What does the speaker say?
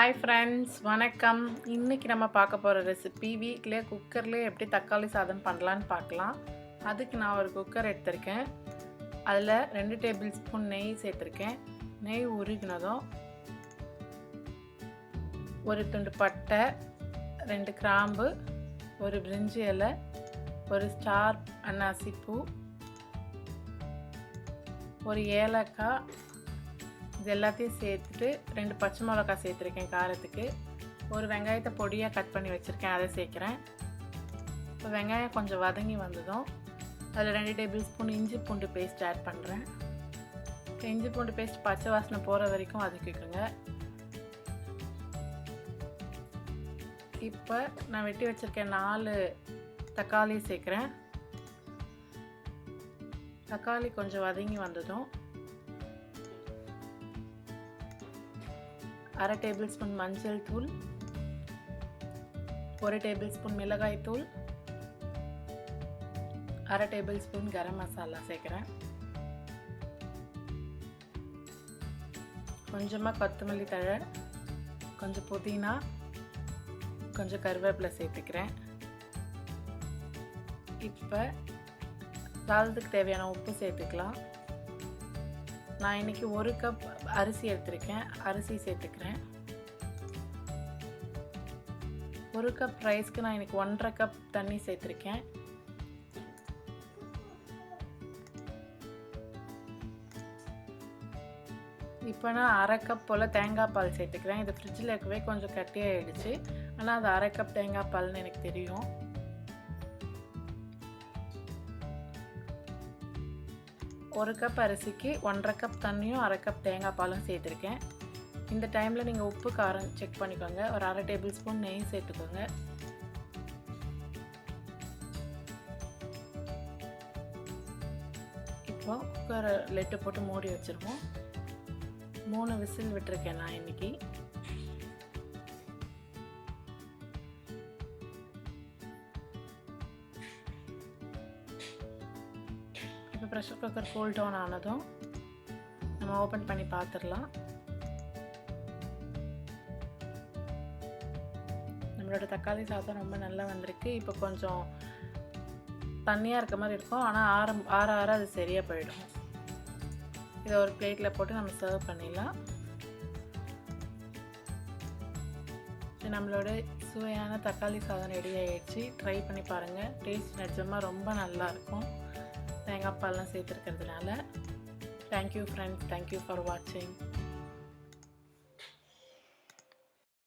Hi friends, வணக்கம். இன்றைக்கி நம்ம பார்க்க போகிற ரெசிபி வீட்டிலே குக்கர்லேயே எப்படி தக்காளி சாதம் பண்ணலான்னு பார்க்கலாம். அதுக்கு நான் ஒரு குக்கர் எடுத்திருக்கேன். அதில் 2 டேபிள் ஸ்பூன் நெய் சேர்த்துருக்கேன். நெய் உருகினதும் ஒரு துண்டு பட்டை, 2 கிராம்பு, ஒரு பிரிஞ்சி இலை, ஒரு ஸ்டார் அன்னாசி பூ, ஒரு ஏலக்காய், இது எல்லாத்தையும் சேர்த்துட்டு 2 பச்சை மிளகாய் சேர்த்துருக்கேன் காரத்துக்கு. ஒரு வெங்காயத்தை பொடியாக கட் பண்ணி வச்சுருக்கேன், அதை சேர்க்குறேன். இப்போ வெங்காயம் கொஞ்சம் வதங்கி வந்ததும் அதில் 2 டேபிள் ஸ்பூன் இஞ்சி பூண்டு பேஸ்ட் ஆட் பண்ணுறேன். இப்போ இஞ்சி பூண்டு பேஸ்ட் பச்சை வாசனை போகிற வரைக்கும் வதக்கிக்கோங்க. இப்போ நான் வெட்டி வச்சுருக்கேன் 4 தக்காளி சேர்க்குறேன். தக்காளி கொஞ்சம் வதங்கி வந்ததும் 1/2 டேபிள் ஸ்பூன் மஞ்சள் தூள், 1 டேபிள் ஸ்பூன் மிளகாய் தூள், 1/2 டேபிள் ஸ்பூன் கரம் மசாலா சேர்க்குறேன். கொஞ்சமாக கொத்தமல்லி தழை, கொஞ்சம் புதினா, கொஞ்சம் கருவேப்பிலை சேர்த்துக்கிறேன். இப்போ சாதத்துக்கு தேவையான உப்பு சேர்த்துக்கலாம். நான் இன்றைக்கி 1 கப் அரிசி எடுத்திருக்கேன், அரிசி சேர்த்துக்கிறேன். 1 கப் ரைஸ்க்கு நான் இன்றைக்கி 1.5 கப் தண்ணி சேர்த்துருக்கேன். இப்போ நான் 1/2 கப் போல் தேங்காய் பால் சேர்த்துக்கிறேன். இது ஃப்ரிட்ஜில் இருக்கவே கொஞ்சம் கட்டியாகிடுச்சு, ஆனால் அது 1/2 கப் தேங்காய் பால்னு எனக்கு தெரியும். ஒரு கப் அரிசிக்கு 1.5 கப் தண்ணியும் 1/2 கப் தேங்காய் பாலும் சேர்த்துருக்கேன். இந்த டைமில் நீங்கள் உப்பு காரம் செக் பண்ணிக்கோங்க. ஒரு 1/2 டேபிள் ஸ்பூன் நெய் சேர்த்துக்கோங்க. இப்போ குக்கரை லெட்டு போட்டு மூடி வச்சுருவோம். 3 விசில் விட்டுருக்கேன் நான் இன்றைக்கி. இப்போ ப்ரெஷர் குக்கர் கூல் டவுன் ஆனதும் நம்ம ஓப்பன் பண்ணி பார்த்துடலாம். நம்மளோட தக்காளி சாதம் ரொம்ப நல்லா வந்திருக்கு. இப்போ கொஞ்சம் தண்ணியாக இருக்க மாதிரி இருக்கும், ஆனால் ஆற அது சரியாக போயிடும். இதை ஒரு பிளேட்டில் போட்டு நம்ம சர்வ் பண்ணிடலாம். நம்மளோட சுவையான தக்காளி சாதம் ரெடி ஆகிடுச்சு. ட்ரை பண்ணி பாருங்கள். டேஸ்ட் நிஜமாக ரொம்ப நல்லாயிருக்கும், தேங்காய் பால்லாம் சேர்த்துருக்கிறதுனால. தேங்க்யூ ஃப்ரெண்ட்ஸ், தேங்க்யூ ஃபார் வாட்சிங்.